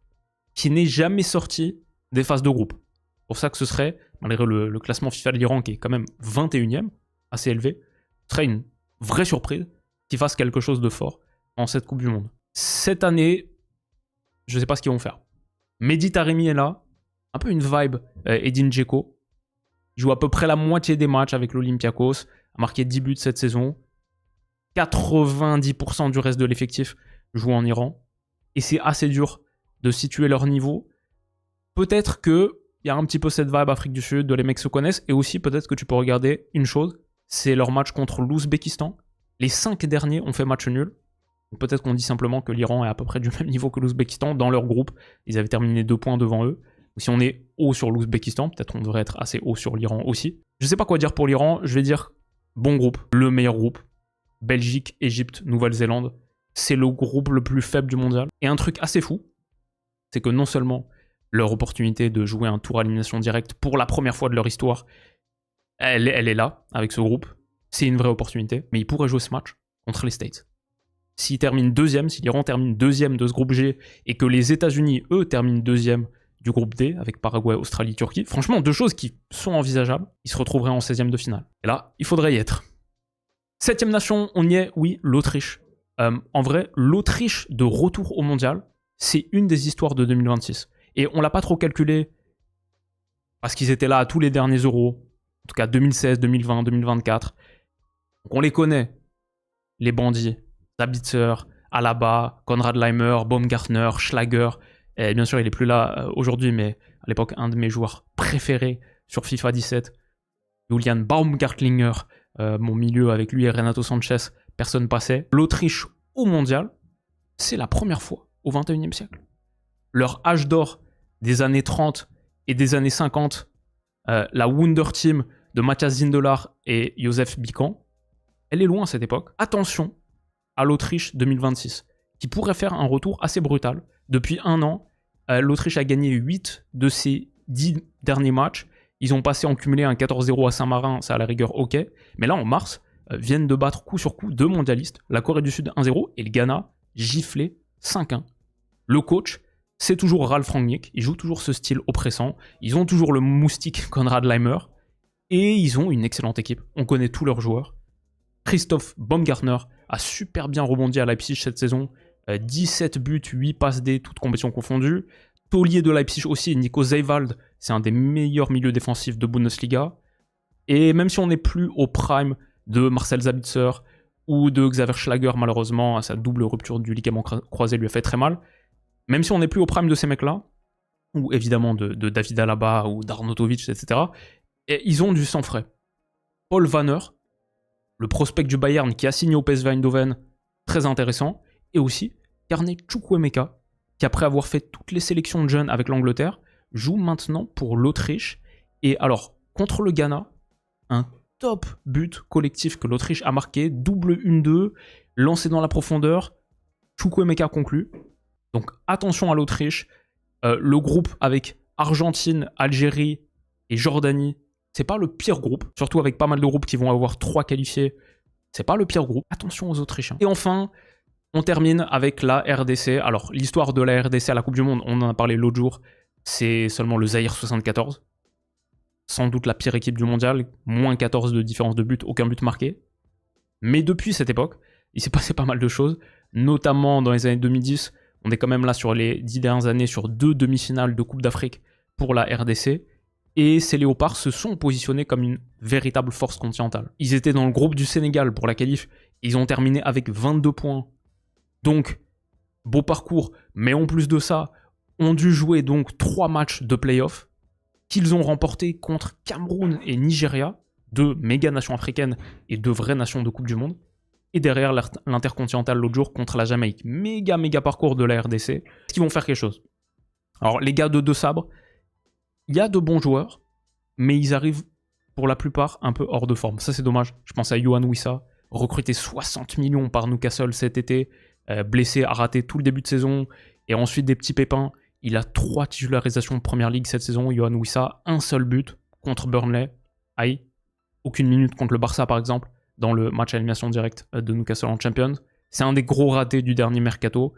qui n'est jamais sortie des phases de groupe. C'est pour ça que ce serait, malgré le classement FIFA de l'Iran qui est quand même 21e, assez élevé, ce serait une vraie surprise qu'ils fassent quelque chose de fort en cette Coupe du Monde. Cette année, je ne sais pas ce qu'ils vont faire. Mehdi Taremi est là, un peu une vibe Edin Dzeko. Il joue à peu près la moitié des matchs avec l'Olympiakos, a marqué 10 buts cette saison. 90% du reste de l'effectif joue en Iran. Et c'est assez dur de situer leur niveau. Peut-être qu'il y a un petit peu cette vibe Afrique du Sud, de les mecs se connaissent. Et aussi peut-être que tu peux regarder une chose, c'est leur match contre l'Ouzbékistan. Les 5 derniers ont fait match nul. Peut-être qu'on dit simplement que l'Iran est à peu près du même niveau que l'Ouzbékistan dans leur groupe. Ils avaient terminé 2 points devant eux. Si on est haut sur l'Ouzbékistan, peut-être qu'on devrait être assez haut sur l'Iran aussi. Je sais pas quoi dire pour l'Iran, je vais dire bon groupe, le meilleur groupe. Belgique, Égypte, Nouvelle-Zélande. C'est le groupe le plus faible du mondial. Et un truc assez fou, c'est que non seulement leur opportunité de jouer un tour à élimination directe pour la première fois de leur histoire, elle est là, avec ce groupe. C'est une vraie opportunité. Mais ils pourraient jouer ce match contre les States. S'ils terminent 2e, si l'Iran termine 2e de ce groupe G, et que les États-Unis, eux, terminent 2e du groupe D, avec Paraguay, Australie, Turquie, franchement, 2 choses qui sont envisageables, ils se retrouveraient en 16e de finale. Et là, il faudrait y être. 7e nation, on y est, oui, l'Autriche. En vrai, l'Autriche de retour au mondial, c'est une des histoires de 2026. Et on l'a pas trop calculé, parce qu'ils étaient là à tous les derniers euros, en tout cas 2016, 2020, 2024. Donc on les connaît, les bandits. Sabitzer, Alaba, Konrad Laimer, Baumgartner, Schlager. Et bien sûr, il n'est plus là aujourd'hui, mais à l'époque, un de mes joueurs préférés sur FIFA 17. Julian Baumgartlinger, mon milieu avec lui et Renato Sanchez, personne passait. L'Autriche au mondial, c'est la première fois au 21e siècle. Leur âge d'or des années 30 et des années 50, la Wunder Team de Matthias Zindelar et Josef Bican, elle est loin à cette époque. Attention à l'Autriche 2026, qui pourrait faire un retour assez brutal. Depuis 1 an, l'Autriche a gagné 8 de ses 10 derniers matchs. Ils ont passé en cumulé un 14-0 à Saint-Marin, ça à la rigueur ok. Mais là, en mars, viennent de battre coup sur coup deux mondialistes, la Corée du Sud 1-0 et le Ghana giflé 5-1. Le coach, c'est toujours Ralf Rangnick, il joue toujours ce style oppressant, ils ont toujours le moustique Konrad Laimer, et ils ont une excellente équipe, on connaît tous leurs joueurs. Christoph Baumgartner a super bien rebondi à Leipzig cette saison, 17 buts, 8 passes D, toutes compétitions confondues. Taulier de Leipzig aussi, Nico Seiwald, c'est un des meilleurs milieux défensifs de Bundesliga. Et même si on n'est plus au prime de Marcel Sabitzer ou de Xaver Schlager, malheureusement, sa double rupture du ligament croisé lui a fait très mal, même si on n'est plus au prime de ces mecs-là, ou évidemment de David Alaba ou d'Arnautovic, etc., et ils ont du sang frais. Paul Wanner, le prospect du Bayern qui a signé au PSV Eindhoven, très intéressant, et aussi Carnet Chukwuemeka, qui après avoir fait toutes les sélections de jeunes avec l'Angleterre, joue maintenant pour l'Autriche. Et alors, contre le Ghana, un top but collectif que l'Autriche a marqué, double 1-2, lancé dans la profondeur, Chukwuemeka conclut. Donc attention à l'Autriche, le groupe avec Argentine, Algérie et Jordanie, c'est pas le pire groupe, surtout avec pas mal de groupes qui vont avoir 3 qualifiés, c'est pas le pire groupe, attention aux Autrichiens. Et enfin, on termine avec la RDC. Alors l'histoire de la RDC à la Coupe du Monde, on en a parlé l'autre jour, c'est seulement le Zaïre 74, sans doute la pire équipe du mondial, moins 14 de différence de but, aucun but marqué. Mais depuis cette époque, il s'est passé pas mal de choses, notamment dans les années 2010, on est quand même là sur les 10 dernières années sur 2 demi-finales de Coupe d'Afrique pour la RDC, et ces Léopards se sont positionnés comme une véritable force continentale. Ils étaient dans le groupe du Sénégal pour la qualif, ils ont terminé avec 22 points, donc beau parcours, mais en plus de ça, ont dû jouer donc 3 matchs de play-off, qu'ils ont remportés contre Cameroun et Nigeria, 2 méga nations africaines et 2 vraies nations de Coupe du Monde, et derrière l'Intercontinental l'autre jour contre la Jamaïque. Méga parcours de la RDC. Est-ce qu'ils vont faire quelque chose? Alors les gars de Deux Sabres, il y a de bons joueurs, mais ils arrivent pour la plupart un peu hors de forme. Ça c'est dommage. Je pense à Yohan Wissa, recruté 60 millions par Newcastle cet été, blessé, a raté tout le début de saison, et ensuite des petits pépins. Il a 3 titularisations de Première Ligue cette saison, Yohan Wissa, un seul but contre Burnley. Aïe, aucune minute contre le Barça par exemple, dans le match à élimination directe de Newcastle en Champions. C'est un des gros ratés du dernier mercato.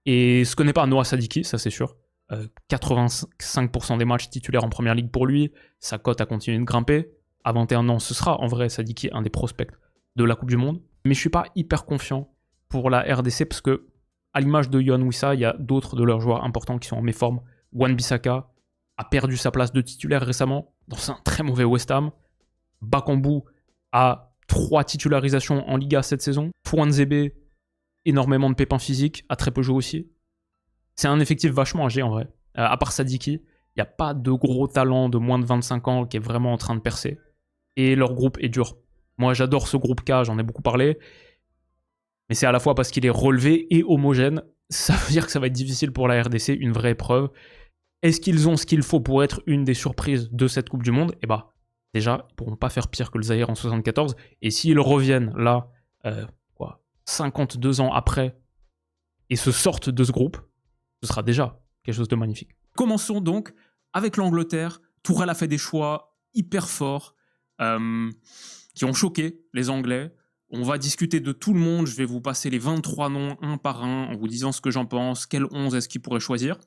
Et ce que n'est pas Noah Sadiki, ça c'est sûr. 85% des matchs titulaires en Première Ligue pour lui. Sa cote a continué de grimper. À 21 ans, ce sera en vrai Sadiki un des prospects de la Coupe du Monde. Mais je suis pas hyper confiant pour la RDC parce que, à l'image de Yohan Wissa, il y a d'autres de leurs joueurs importants qui sont en méforme. Wan-Bissaka a perdu sa place de titulaire récemment dans un très mauvais West Ham. Bakambu a 3 titularisations en Liga cette saison. Fouanzebe, énormément de pépins physiques, a très peu joué aussi. C'est un effectif vachement âgé en vrai. À part Sadiki, il n'y a pas de gros talent de moins de 25 ans qui est vraiment en train de percer. Et leur groupe est dur. Moi j'adore ce groupe K, j'en ai beaucoup parlé. Mais c'est à la fois parce qu'il est relevé et homogène. Ça veut dire que ça va être difficile pour la RDC, une vraie épreuve. Est-ce qu'ils ont ce qu'il faut pour être une des surprises de cette Coupe du Monde? Eh bah, déjà, ils ne pourront pas faire pire que le Zaïre en 74. Et s'ils reviennent là, 52 ans après, et se sortent de ce groupe, ce sera déjà quelque chose de magnifique. Commençons donc avec l'Angleterre. Tourelle a fait des choix hyper forts qui ont choqué les Anglais. On va discuter de tout le monde. Je vais vous passer les 23 noms un par un en vous disant ce que j'en pense, quel 11 est-ce qu'il pourrait choisir.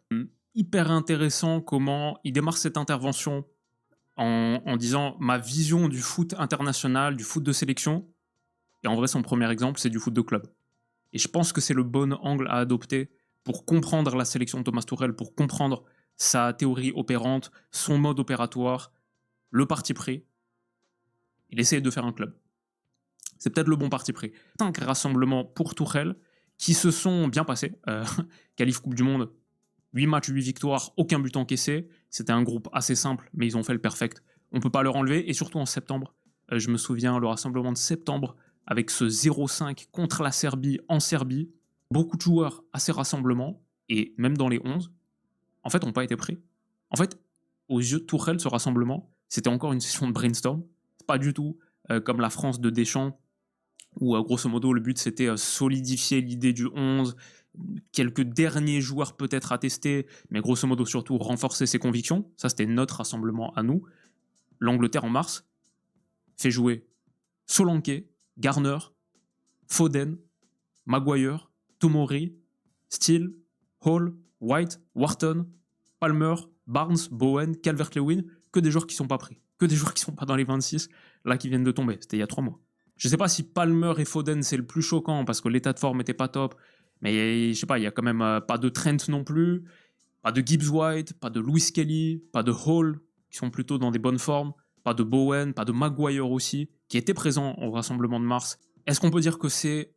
Hyper intéressant comment il démarre cette intervention en disant ma vision du foot international, du foot de sélection. Et en vrai, son premier exemple, c'est du foot de club. Et je pense que c'est le bon angle à adopter pour comprendre la sélection de Thomas Tuchel, pour comprendre sa théorie opérante, son mode opératoire, le parti pris. Il essaie de faire un club. C'est peut-être le bon parti pris. 5 rassemblements pour Tuchel qui se sont bien passés. Qualif Coupe du Monde, 8 matchs, 8 victoires, aucun but encaissé. C'était un groupe assez simple, mais ils ont fait le perfect. On ne peut pas leur enlever. Et surtout en septembre, je me souviens, le rassemblement de septembre, avec ce 0-5 contre la Serbie en Serbie. Beaucoup de joueurs à ces rassemblements, et même dans les 11, en fait, n'ont pas été pris. En fait, aux yeux de Tuchel, ce rassemblement, c'était encore une session de brainstorm. C'est pas du tout comme la France de Deschamps, où grosso modo, le but c'était solidifier l'idée du 11, quelques derniers joueurs peut-être à tester, mais grosso modo surtout renforcer ses convictions. Ça, c'était notre rassemblement à nous. L'Angleterre en mars fait jouer Solanke, Garner, Foden, Maguire, Tomori, Steele, Hall, White, Wharton, Palmer, Barnes, Bowen, Calvert-Lewin, que des joueurs qui sont pas pris, que des joueurs qui sont pas dans les 26, là qui viennent de tomber, c'était il y a 3 mois. Je sais pas si Palmer et Foden c'est le plus choquant parce que l'état de forme était pas top, mais je sais pas, il y a quand même pas de Trent non plus, pas de Gibbs White, pas de Lewis Kelly, pas de Hall, qui sont plutôt dans des bonnes formes, pas de Bowen, pas de Maguire aussi, qui était présent au rassemblement de mars. Est-ce qu'on peut dire que c'est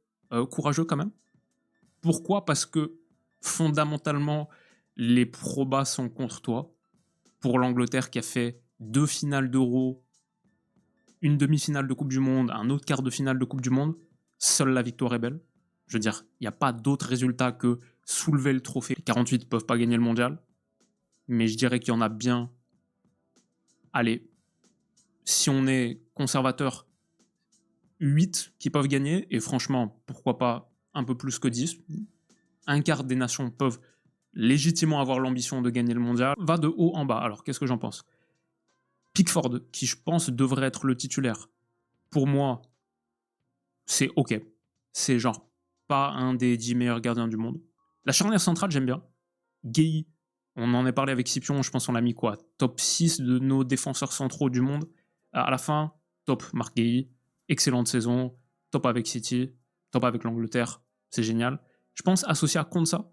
courageux quand même? Pourquoi? Parce que fondamentalement, les probas sont contre toi. Pour l'Angleterre qui a fait 2 finales d'Euro, une demi-finale de Coupe du Monde, un autre quart de finale de Coupe du Monde, seule la victoire est belle. Je veux dire, il n'y a pas d'autre résultat que soulever le trophée. Les 48 ne peuvent pas gagner le mondial, mais je dirais qu'il y en a bien. Allez, si on est conservateur, 8 qui peuvent gagner, et franchement, pourquoi pas un peu plus que 10. Un quart des nations peuvent légitimement avoir l'ambition de gagner le mondial. Va de haut en bas. Alors, qu'est-ce que j'en pense? Pickford, qui je pense devrait être le titulaire, pour moi, c'est OK. C'est genre pas un des 10 meilleurs gardiens du monde. La charnière centrale, j'aime bien. Gueye, on en a parlé avec Scipion, je pense qu'on l'a mis quoi? Top 6 de nos défenseurs centraux du monde. À la fin, top Marc Gueye, excellente saison, top avec City, top avec l'Angleterre, c'est génial. Je pense associé à Konsa,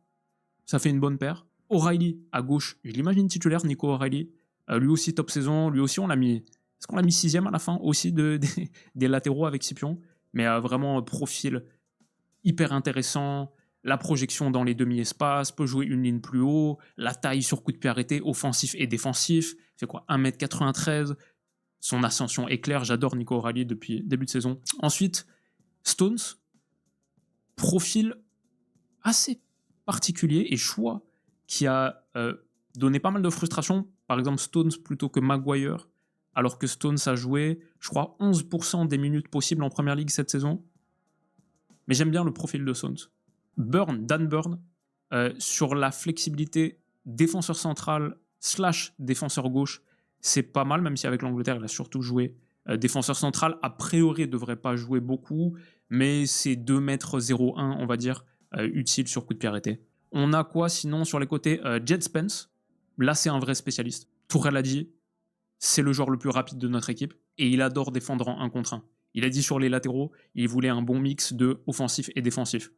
ça fait une bonne paire. O'Reilly à gauche, je l'imagine titulaire, Nico O'Reilly. Lui aussi top saison, lui aussi on l'a mis. Est-ce qu'on l'a mis 6ème à la fin aussi des latéraux avec Scipion? Mais vraiment profil hyper intéressant. La projection dans les demi-espaces, peut jouer une ligne plus haut, la taille sur coup de pied arrêté, offensif et défensif. Il fait quoi, 1m93. Son ascension est claire, j'adore Nico O'Reilly depuis début de saison. Ensuite, Stones, profil assez particulier et choix qui a donné pas mal de frustration. Par exemple, Stones plutôt que Maguire, alors que Stones a joué, je crois, 11% des minutes possibles en Première Ligue cette saison. Mais j'aime bien le profil de Stones. Dan Burn, sur la flexibilité défenseur central / défenseur gauche, c'est pas mal, même si avec l'Angleterre, il a surtout joué défenseur central. A priori, il ne devrait pas jouer beaucoup, mais c'est 2m01, on va dire, utile sur coup de pied arrêté. On a quoi sinon sur les côtés? Jed Spence, là c'est un vrai spécialiste. Tourelle a dit, c'est le joueur le plus rapide de notre équipe, et il adore défendre en 1 contre 1. Il a dit sur les latéraux, il voulait un bon mix de offensif et défensif.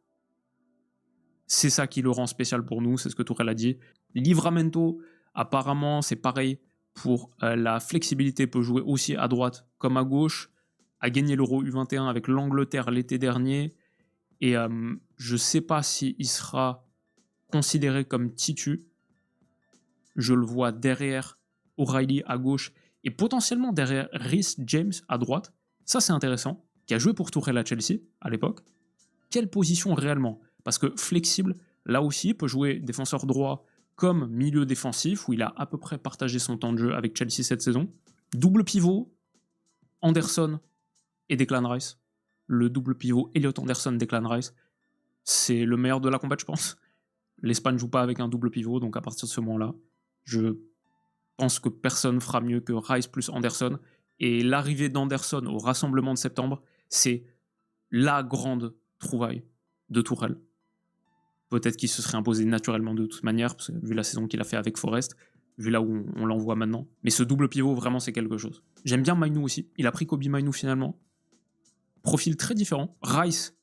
C'est ça qui le rend spécial pour nous, c'est ce que Tourelle a dit. Livramento, apparemment, c'est pareil pour la flexibilité, peut jouer aussi à droite comme à gauche, a gagné l'Euro U21 avec l'Angleterre l'été dernier, et je ne sais pas s'il sera considéré comme titu. Je le vois derrière O'Reilly à gauche, et potentiellement derrière Reece James à droite. Ça, c'est intéressant, qui a joué pour Tourelle à Chelsea à l'époque. Quelle position réellement? Parce que flexible, là aussi, peut jouer défenseur droit comme milieu défensif, où il a à peu près partagé son temps de jeu avec Chelsea cette saison. Double pivot, Anderson et Declan Rice. Le double pivot Elliot Anderson, Declan Rice, c'est le meilleur de la combat, je pense. L'Espagne ne joue pas avec un double pivot, donc à partir de ce moment-là, je pense que personne fera mieux que Rice plus Anderson. Et l'arrivée d'Anderson au rassemblement de septembre, c'est la grande trouvaille de Tourelle. Peut-être qu'il se serait imposé naturellement de toute manière, parce que, vu la saison qu'il a fait avec Forest, vu là où on l'envoie maintenant. Mais ce double pivot, vraiment, c'est quelque chose. J'aime bien Mainoo aussi. Il a pris Kobe Mainoo finalement. Profil très différent. Rice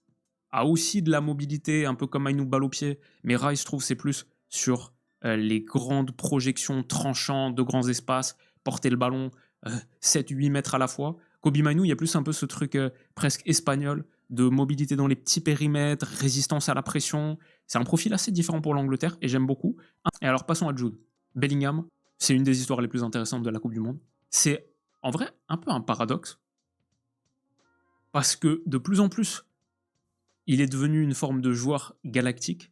a aussi de la mobilité, un peu comme Mainoo balle au pied, mais Rice, je trouve, c'est plus sur les grandes projections tranchantes de grands espaces, porter le ballon 7-8 mètres à la fois. Kobe Mainoo, il y a plus un peu ce truc presque espagnol, de mobilité dans les petits périmètres, résistance à la pression. C'est un profil assez différent pour l'Angleterre et j'aime beaucoup. Et alors passons à Jude Bellingham, c'est une des histoires les plus intéressantes de la Coupe du Monde. C'est en vrai un peu un paradoxe parce que de plus en plus, il est devenu une forme de joueur galactique,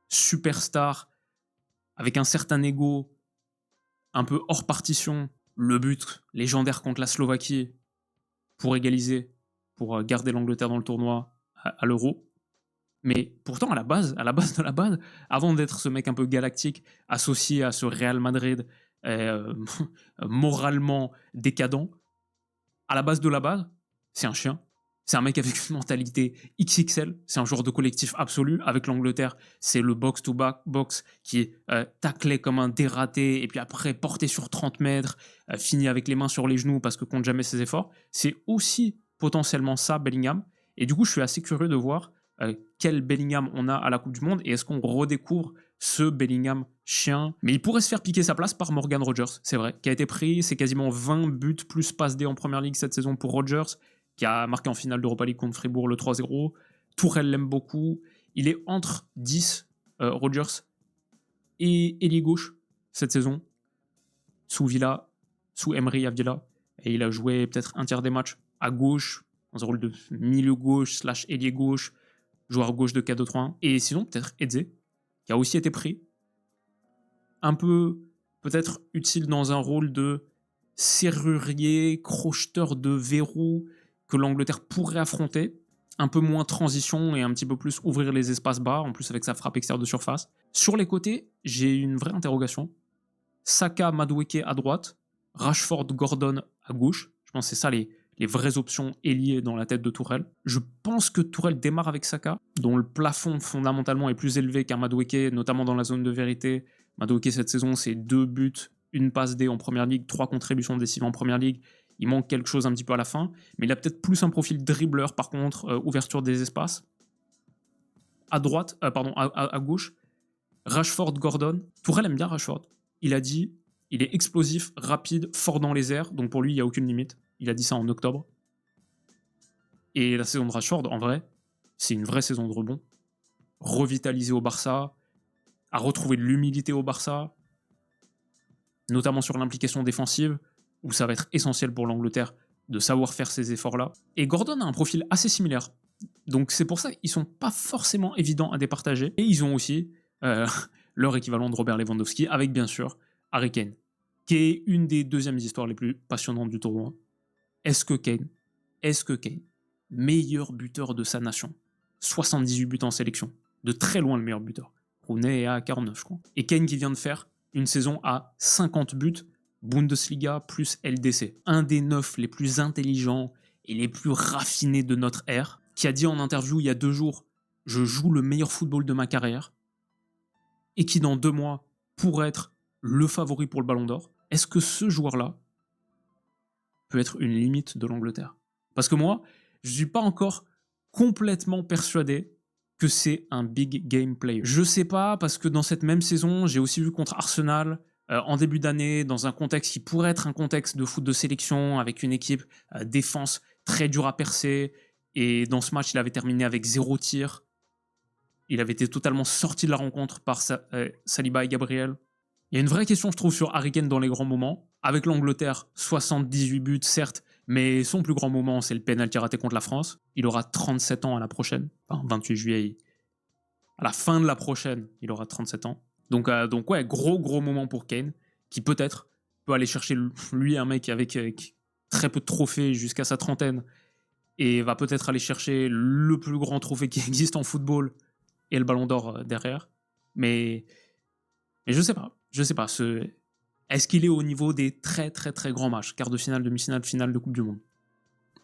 superstar, avec un certain ego, un peu hors partition. Le but légendaire contre la Slovaquie pour égaliser, pour garder l'Angleterre dans le tournoi à l'Euro. Mais pourtant, à la base de la base, avant d'être ce mec un peu galactique, associé à ce Real Madrid moralement décadent, à la base de la base, c'est un chien. C'est un mec avec une mentalité XXL, c'est un joueur de collectif absolu. Avec l'Angleterre, c'est le box-to-box qui est taclé comme un dératé et puis après porté sur 30 mètres, fini avec les mains sur les genoux parce que compte jamais ses efforts. C'est aussi potentiellement ça, Bellingham. Et du coup, je suis assez curieux de voir quel Bellingham on a à la Coupe du Monde et est-ce qu'on redécouvre ce Bellingham chien. Mais il pourrait se faire piquer sa place par Morgan Rogers, c'est vrai, qui a été pris. C'est quasiment 20 buts plus passes D en Première Ligue cette saison pour Rogers, qui a marqué en finale d'Europa League contre Fribourg le 3-0. Tourelle l'aime beaucoup. Il est entre 10, Rogers, et ailier gauche cette saison, sous Villa, sous Emery à Villa. Et il a joué peut-être un tiers des matchs à gauche, dans un rôle de milieu gauche / ailier gauche, joueur gauche de 4-2-3-1. Et sinon, peut-être Eze, qui a aussi été pris. Un peu, peut-être utile dans un rôle de serrurier, crocheteur de verrous, que l'Angleterre pourrait affronter, un peu moins transition et un petit peu plus ouvrir les espaces bas, en plus avec sa frappe extérieure de surface. Sur les côtés, j'ai une vraie interrogation. Saka, Madueke à droite, Rashford, Gordon à gauche. Je pense que c'est ça les vraies options ailier dans la tête de Tourelle. Je pense que Tourelle démarre avec Saka, dont le plafond fondamentalement est plus élevé qu'un Madueke, notamment dans la zone de vérité. Madueke cette saison, c'est 2 buts, 1 passe D en Première Ligue, 3 contributions décisives en Première Ligue. Il manque quelque chose un petit peu à la fin, mais il a peut-être plus un profil dribbleur par contre, ouverture des espaces. À droite, à gauche, Rashford, Gordon. Tourelle aime bien Rashford. Il a dit, il est explosif, rapide, fort dans les airs, donc pour lui, il n'y a aucune limite. Il a dit ça en octobre. Et la saison de Rashford, en vrai, c'est une vraie saison de rebond. Revitalisé au Barça, a retrouvé de l'humilité au Barça, notamment sur l'implication défensive, où ça va être essentiel pour l'Angleterre de savoir faire ces efforts-là. Et Gordon a un profil assez similaire. Donc c'est pour ça qu'ils sont pas forcément évidents à départager. Et ils ont aussi leur équivalent de Robert Lewandowski, avec bien sûr Harry Kane, qui est une des deuxièmes histoires les plus passionnantes du tournoi. Est-ce que Kane, meilleur buteur de sa nation, 78 buts en sélection, de très loin le meilleur buteur. Rooney est à 49, je crois. Et Kane qui vient de faire une saison à 50 buts, Bundesliga plus LDC. Un des 9 les plus intelligents et les plus raffinés de notre ère, qui a dit en interview il y a 2 jours « Je joue le meilleur football de ma carrière » et qui dans 2 mois pourrait être le favori pour le Ballon d'Or. Est-ce que ce joueur-là peut être une limite de l'Angleterre? Parce que moi, je ne suis pas encore complètement persuadé que c'est un big game player. Je sais pas, parce que dans cette même saison, j'ai aussi vu contre Arsenal, en début d'année, dans un contexte qui pourrait être un contexte de foot de sélection, avec une équipe défense très dure à percer, et dans ce match, il avait terminé avec 0 tir. Il avait été totalement sorti de la rencontre par Saliba et Gabriel. Il y a une vraie question, je trouve, sur Harry Kane dans les grands moments. Avec l'Angleterre, 78 buts, certes, mais son plus grand moment, c'est le pénalty raté contre la France. Il aura 37 ans à la prochaine, enfin 28 juillet. À la fin de la prochaine, il aura 37 ans. Donc ouais, gros moment pour Kane, qui peut-être peut aller chercher, lui, un mec avec très peu de trophées jusqu'à sa trentaine, et va peut-être aller chercher le plus grand trophée qui existe en football, et le Ballon d'Or derrière. Mais je sais pas. Est-ce qu'il est au niveau des très grands matchs, quart de finale, demi-finale, finale de Coupe du Monde?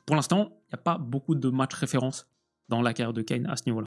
Pour l'instant, il n'y a pas beaucoup de matchs références dans la carrière de Kane à ce niveau-là.